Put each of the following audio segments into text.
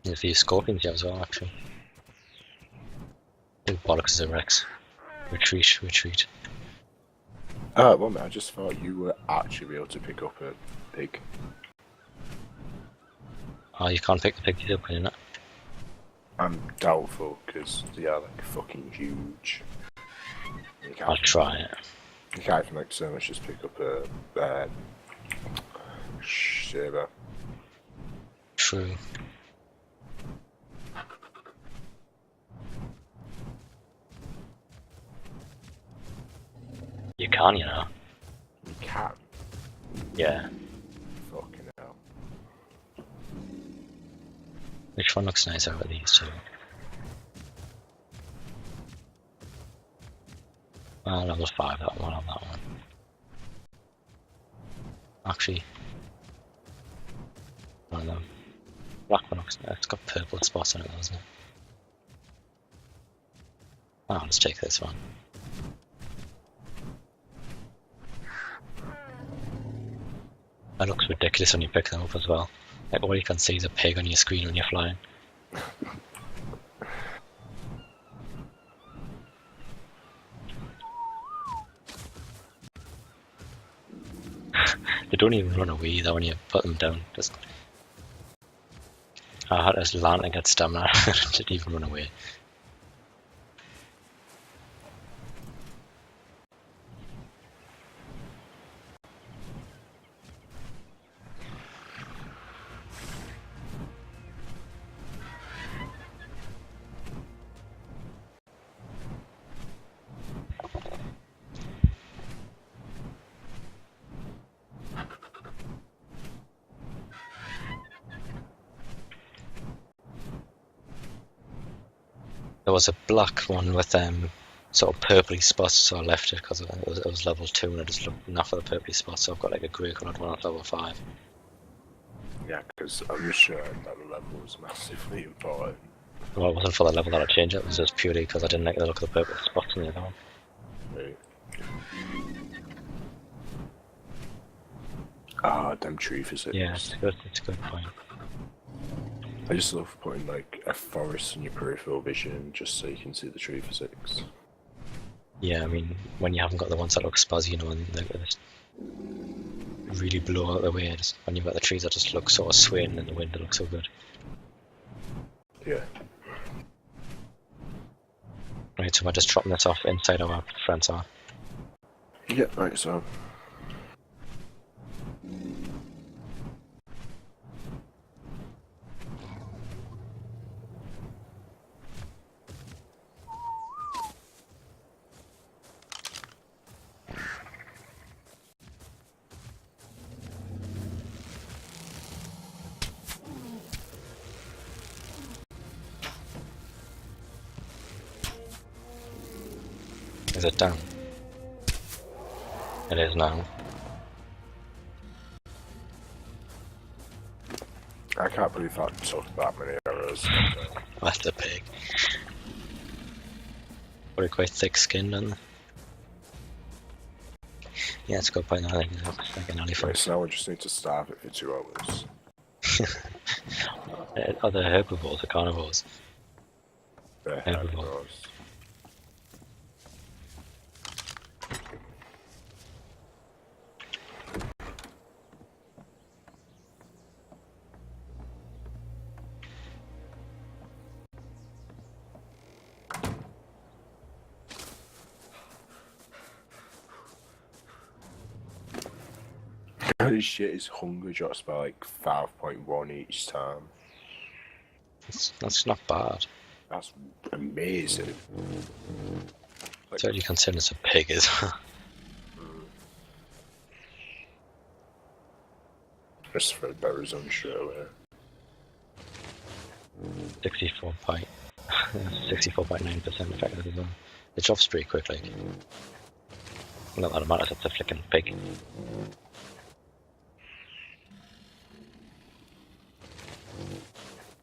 There's a few scorpions here as well, actually. Big bollocks of Rex. Retreat, retreat. Well, man, I just thought you were actually able to pick up a pig. Oh, you can't pick the piggies up, can you not? I'm doubtful, because they are, like, fucking huge. I'll try it. You can't even, like, so much just pick up a, saber. True. You can, you know. You can? Yeah. Fucking hell. Which one looks nice out of these two? Level 5, that one on that one. Actually, one of them. Black one looks nice. It's got purple spots on it, doesn't it? Oh, let's take this one. That looks ridiculous when you pick them up as well. Like all you can see is a pig on your screen when you're flying. They don't even run away though when you put them down. Just I had to land and get stamina. Didn't even run away. There was a black one with sort of purpley spots, so I left it because it was level 2 and I just looked enough for the purpley spots, so I've got like a grey coloured one at level 5. Yeah, because I'm sure that the level was massively important. Well, it wasn't for the level that I changed it was just purely because I didn't like the look of the purple spots in the other one. Right. Ah, damn tree physics. Yeah, it's a good point. I just love putting like a forest in your peripheral vision just so you can see the tree physics. Yeah, I mean, when you haven't got the ones that look spuzzy, you know, and they just really blow out the way, just when you've got the trees that just look sort of swaying in the wind, they look so good. Yeah. Right, so we're just dropping this off inside our friend's house. Yeah, right, so. Is it down? It is now. I can't believe that took that many arrows. That's a pig. Probably quite thick skinned, and yeah, it's got quite nothing. It looks like an elephant. Right, so now we just need to starve it for 2 hours. Are they herbivores or carnivores? They're herbivores. Holy shit, his hunger drops by like 5.1 each time. That's not bad. That's amazing. Like, so you consider it's a pig as well. Just for the berries on show, 64.9% effective as well. It drops pretty quickly. Not that it matters, it's a flicking pig.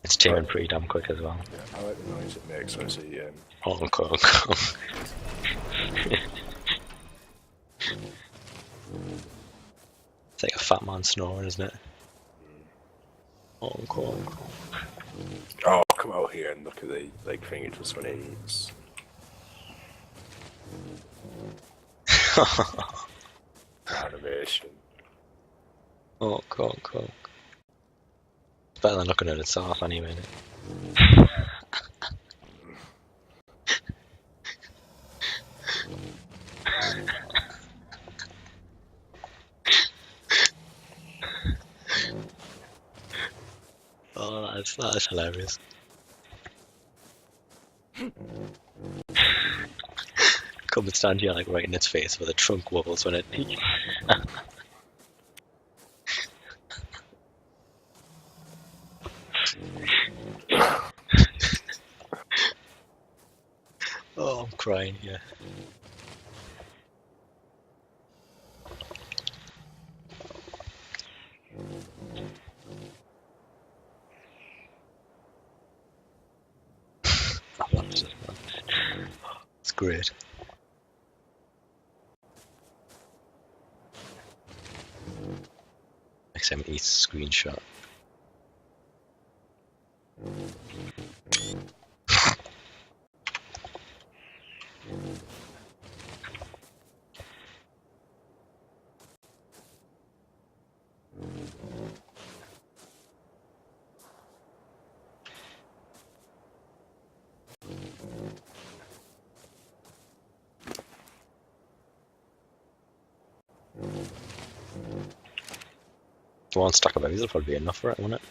It's tearing pretty damn quick as well. Yeah, I like the noise it makes when I see Honk, honk, honk. It's like a fat man snoring, isn't it? Honk, honk. Oh, come out here and look at the thing it does when it eats. Animation. Oh, cool. It's better than looking at its off anyway. Isn't it? Oh, that is hilarious. Come and stand here like right in its face where the trunk wobbles when it peeks. Oh, I'm crying here. It's great. Next time it eats a screenshot. One stack of eggs will probably be enough for it, won't it?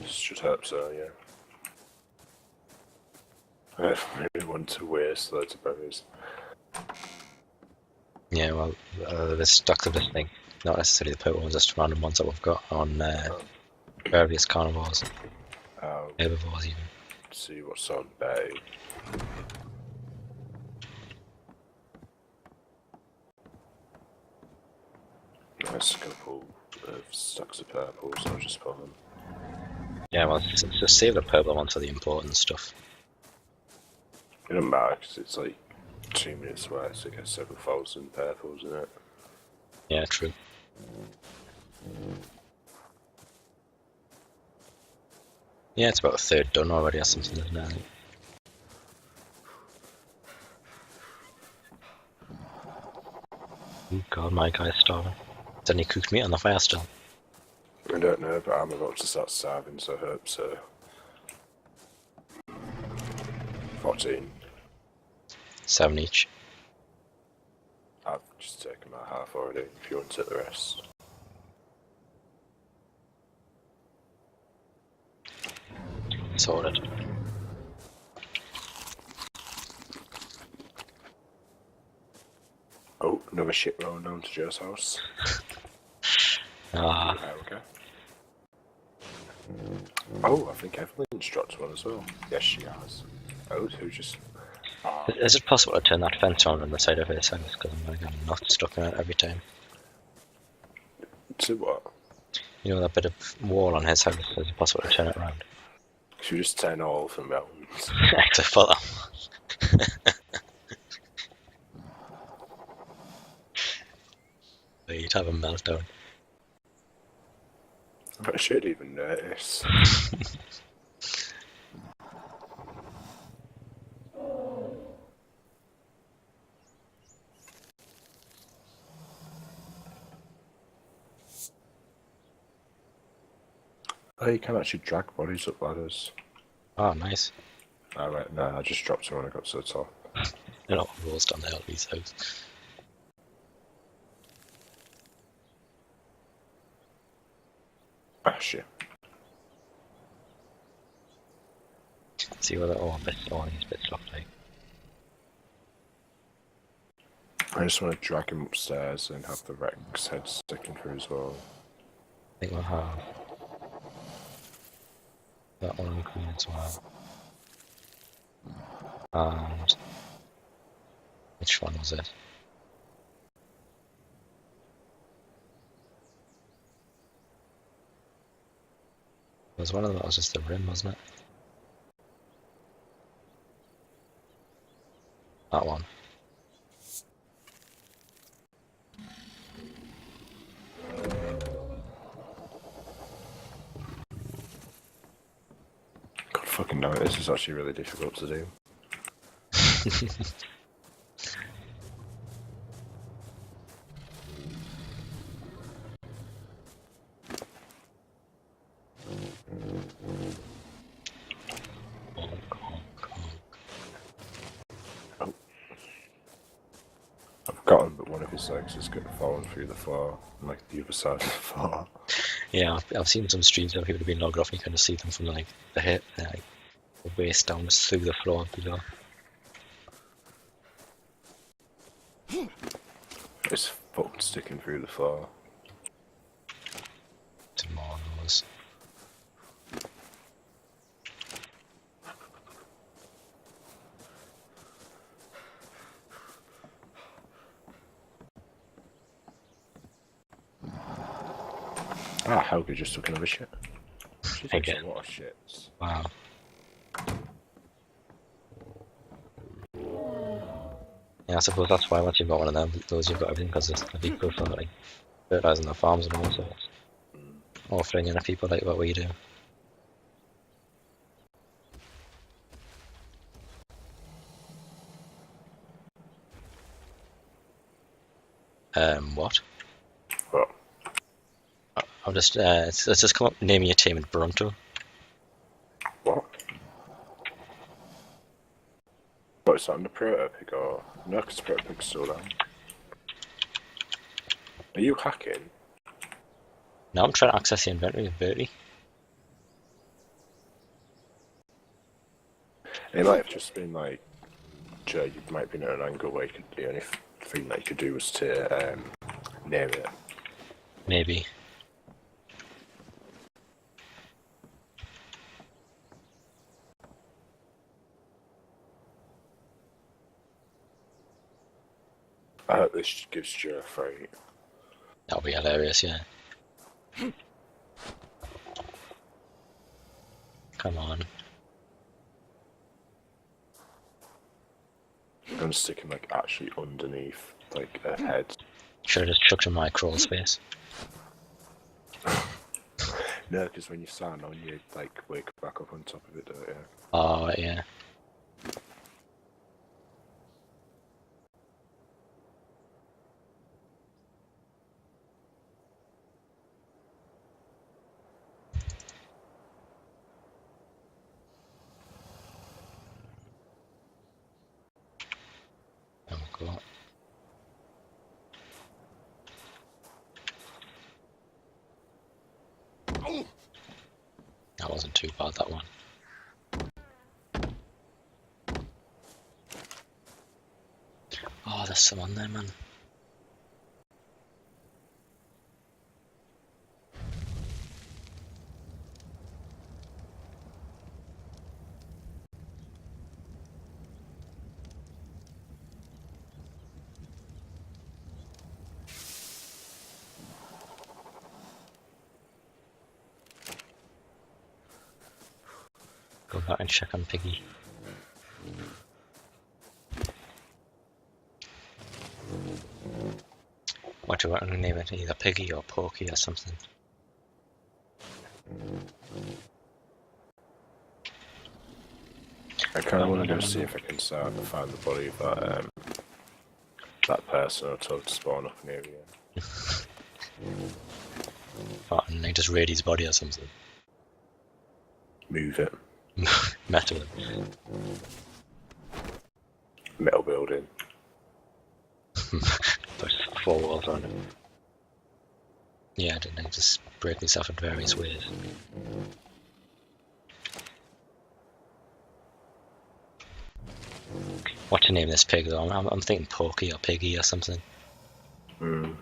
Should hope so, yeah. I don't really want to waste loads of berries. Yeah, well, there's stacks of this thing. Not necessarily the purple ones, just random ones that we've got on various carnivores, herbivores even. See what's on bay. Nice couple of stacks of purples, I'll just put them. Yeah, well, just save the purple ones for the important stuff. It doesn't matter because it's like 2 minutes away, so it gets several thousand purples in it. Yeah, true. Yeah, it's about a third done already or something, isn't it? Oh god, my guy's starving. Is any cooked meat on the fire still? I don't know, but I'm about to start starving, so I hope so. 14. 7 each. I've just taken my half already, if you want to take the rest. Sorted. Oh, another ship rolling down to Joe's house. Ah. Okay. Oh, I think Evelyn's dropped one as well. Yes, she has. Oh, who just... Is it possible to turn that fence on the side of his house? Because I'm going to get knots stuck in it every time. To what? You know that bit of wall on his house, is it possible to turn it around? Should we just turn all of them mountains? Except for that one. You'd have a meltdown. I should even notice. Oh, you can actually drag bodies up ladders. Oh, nice. Oh, wait, no, I just dropped it when I got to the top. They're not rolls down the Elby's house. Ah, shit. See what all these bits look like. I just want to drag him upstairs and have the Rex head sticking through as well. I think we'll have that one green as well. And which one was it? There was one of them that was just the rim, wasn't it? That one. fucking know it. This is actually really difficult to do. I've forgotten, but one of his legs is getting fallen through the floor, and like the other side of the floor. Yeah, I've seen some streams where people have been logged off and you kind of see them from like the hip, like the waist down through the floor below. It's fucking sticking through the floor. Tomorrow's. Ah, Helga just took another shit. She takes Okay. a lot of shits. Wow. Yeah, I suppose that's why once you've got one of them, those you've got everything, because they'd be good for like fertilising their farms and all sorts. Or for any other people like what we do. What? Well, I'll just let's just come up naming your team in Toronto. what? What is that on the proto pig or no? Because proto pig's still down. Are you hacking? Now I'm trying to access the inventory of Bertie. It might have just been like, you might have been at an angle where you could, the only thing that you could do was to name it. Maybe. I hope this gives you a fright. That'll be hilarious, yeah. Come on. I'm sticking like actually underneath like a head. Should have just chucked in my crawl space. No, because when you stand on, you like wake back up on top of it, don't you? Oh, yeah. Oh, God. That wasn't too bad, that one. Oh, there's some on there, man. Go back and check on Piggy. What do I want to name it? Either Piggy or Porky or something. I kind of want to go see if I can start to find the body of that person I told to spawn up near you. Oh, and they just raid his body or something. Move it. Metal. Metal building. Put 4 walls around him. Yeah, didn't they just break himself in various ways? What to name this pig though? I'm thinking Porky or Piggy or something. Mm.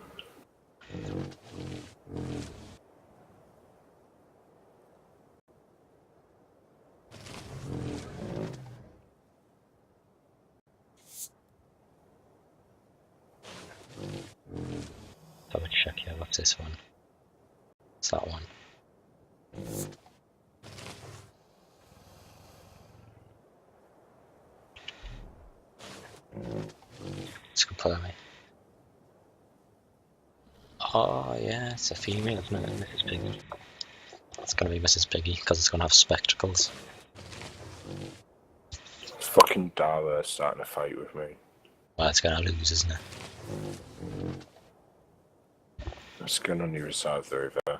Have a check here. What's this one? It's that one. Let's go play. Oh yeah, it's a female, isn't it? Mrs. Piggy. It's gonna be Mrs. Piggy because it's gonna have spectacles. It's fucking Dara starting a fight with me. Well, it's gonna lose, isn't it? Let's go on the other side of the river.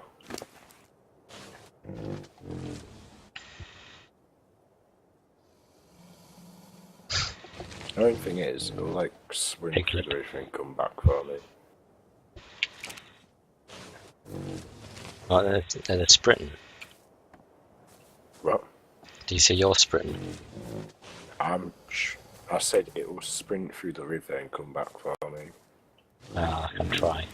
The only thing is, it'll like swim through Piglet. the river and come back for me. Oh, they're sprinting. What? Do you see you're sprinting? I said it will sprint through the river and come back for me. I can try.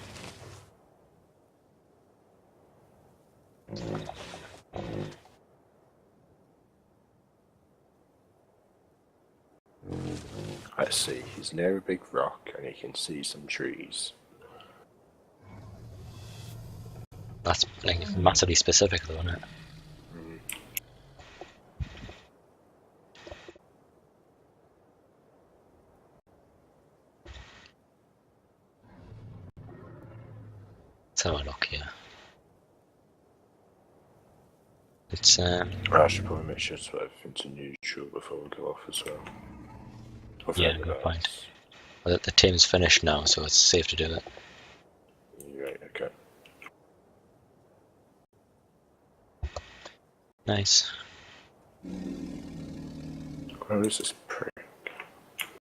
Let's see, he's near a big rock and he can see some trees. That's like massively specific, though, isn't it? Let's have a look here. It's I should probably make sure to put everything to neutral before we go off as well. yeah, good point. Well, the team's finished now, so it's safe to do it. Right, okay. Nice. Where is this